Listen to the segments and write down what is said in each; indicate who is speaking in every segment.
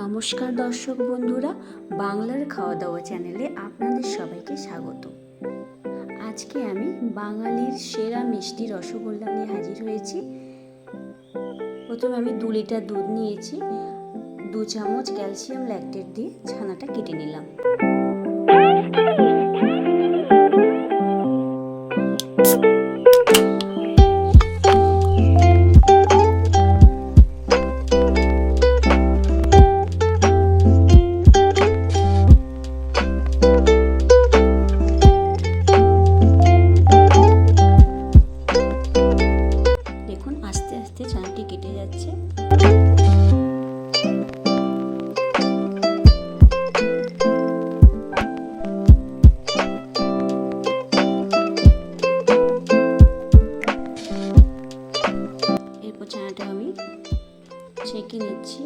Speaker 1: নমস্কার দর্শক বন্ধুরা, বাংলার খাওয়া দাওয়া চ্যানেলে আপনাদের সবাইকে স্বাগত। আজকে আমি বাঙালির সেরা মিষ্টি রসগোল্লা নিয়ে হাজির হয়েছি। প্রথমে আমি 2 লিটার দুধ নিয়েছি, 2 চামচ ক্যালসিয়াম ল্যাকটেট দিয়ে ছানাটা কেটে নিলাম। আস্তে আস্তে ছানাটি কেটে যাচ্ছে। এরপর ছানাটা আমি ছেঁকে নিচ্ছি।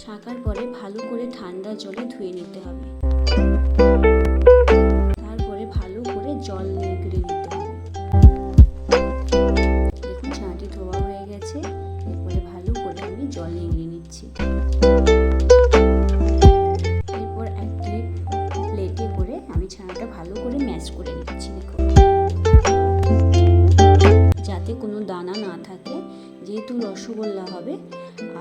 Speaker 1: ছাঁকার পরে ভালো করে ঠান্ডা জলে ধুয়ে নিতে হবে। তারপরে ভালো করে জল নিগড়ে নিতে হবে। দেখুন ছানাটি ধোয়া হয়ে গেছে। এরপরে ভালো করে আমি জল নিগড়ে নিচ্ছি। এরপর একটি প্লেটে করে আমি ছানাটা ভালো করে ম্যাশ করে নিচ্ছি। দেখুন, যাতে কোনো দানা না থাকে, যেহেতু রসগোল্লা হবে,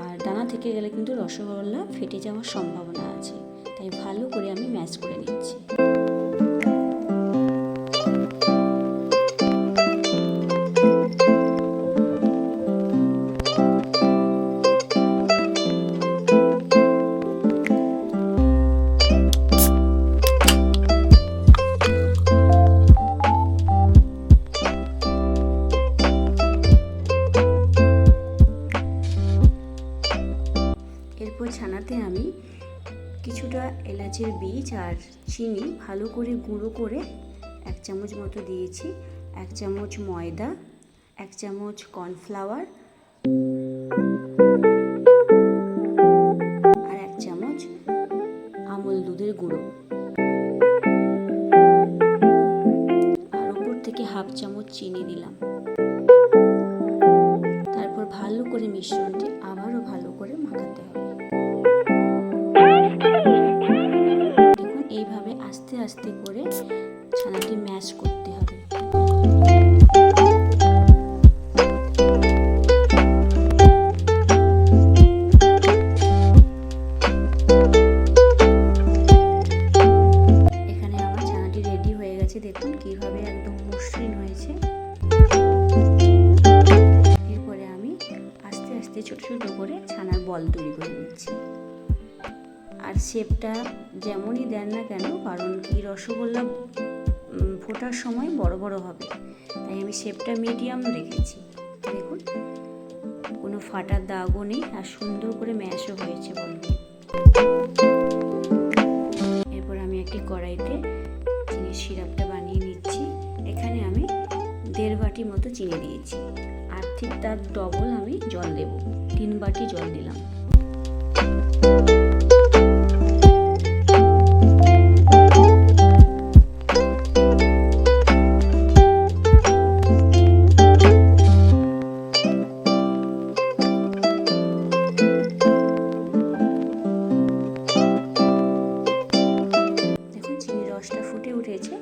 Speaker 1: আর দানা থেকে গেলে কিন্তু রসগোল্লা ফেটে যাওয়ার সম্ভাবনা আছে, তাই ভালো করে আমি ম্যাশ করে নিচ্ছি। এরপর ছানাতে আমি কিছুটা এলাচের বীজ আর চিনি ভালো করে গুঁড়ো করে 1 চামচ মতো দিয়েছি। 1 চামচ ময়দা, 1 চামচ কর্নফ্লাওয়ার আর 1 চামচ আমল দুধের গুঁড়ো, আর উপর থেকে 1/2 চামচ চিনি দিলাম। তারপর ভালো করে মিশ্রণটি আবারও ভালো করে মাখাতে হবে। দেখুন, এইভাবে আস্তে আস্তে করে ছানাটি ম্যাশ করতে হবে। এখানে আমার ছানাটি রেডি হয়ে গেছে। দেখুন কিভাবে একদম মসৃণ হয়েছে। এরপরে আমি আস্তে আস্তে ছোট ছোট করে ছানার বল তৈরি করে নিচ্ছি। আর শেপটা যেমনই দেন না কেন, কারণ কি রসগোল্লা ফোটার সময় বড় বড় হবে, তাই আমি শেপটা মিডিয়াম রেখেছি। দেখুন, কোনো ফাটার দাগও নেই, আর সুন্দর করে ম্যাশও হয়েছে বলগুলো। এরপর আমি একটি কড়াইতে চিনির সিরাপটা বানিয়ে নিচ্ছি। এখানে আমি 1.5 বাটি মতো চিনি দিয়েছি, আর ঠিক তার ডবল আমি জল দেব। 3 বাটি জল দিলাম। দেখুন চিনির রসটা ফুটে উঠেছে,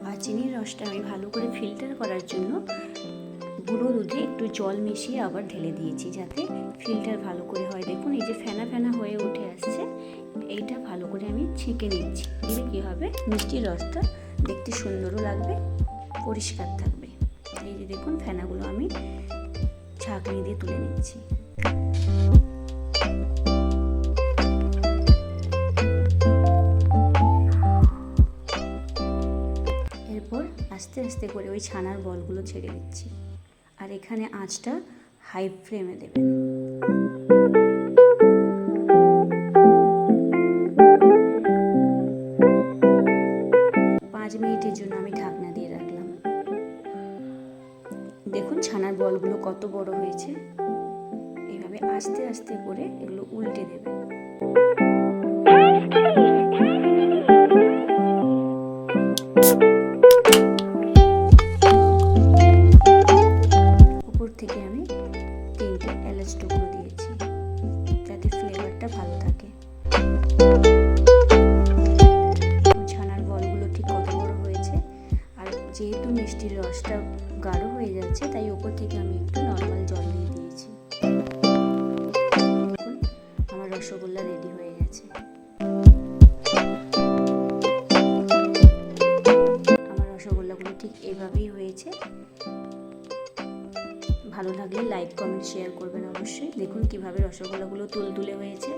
Speaker 1: আর চিনির রসটা আমি ভালো করে ফিল্টার করার জন্য গুঁড়ো দুধে একটু জল মিশিয়ে আবার ঢেলে দিয়েছি, যাতে ফিল্টার ভালো করে হয়। দেখুন এই যে ফেনা ফেনা হয়ে উঠে আসছে, এইটা ভালো করে আমি ছেঁকে নিচ্ছি। দিলে কী হবে, মিষ্টির রসটা দেখতে সুন্দরও লাগবে, পরিষ্কার থাকবে। এই যে দেখুন ফেনাগুলো আমি ছাঁকনি দিয়ে তুলে নিচ্ছি। এরপর আস্তে আস্তে করে ওই ছানার বলগুলো ছেড়ে দিচ্ছি, আর এখানে আঁচটা হাই ফ্লেমে দেবেন। মিনিটের জন্য আমি ঢাকনা দিয়ে রাখলাম। দেখুন ছানার বলগুলো কত বড় হয়েছে। এইভাবে আস্তে আস্তে করে এগুলো উল্টে দেবেন। উপর থেকে আমি 3টে এলাচ টুকরো দিয়েছি যাতে ফ্লেভারটা ভালো থাকে। ছানার বলগুলো ঠিক কত বড় হয়েছে, আর যেহেতু মিষ্টির রসটা গাঢ় হয়ে যাচ্ছে তাই ওপর থেকে আমি একটু নর্মাল জল দিয়ে দিয়েছি। দেখুন আমার রসগোল্লা রেডি হয়ে গেছে। আমার রসগোল্লাগুলো ঠিক এভাবেই হয়েছে। ভালো লাগলে লাইক কমেন্ট শেয়ার করবেন অবশ্যই। দেখুন কিভাবে রসগোল্লাগুলো তুলতুলে হয়েছে।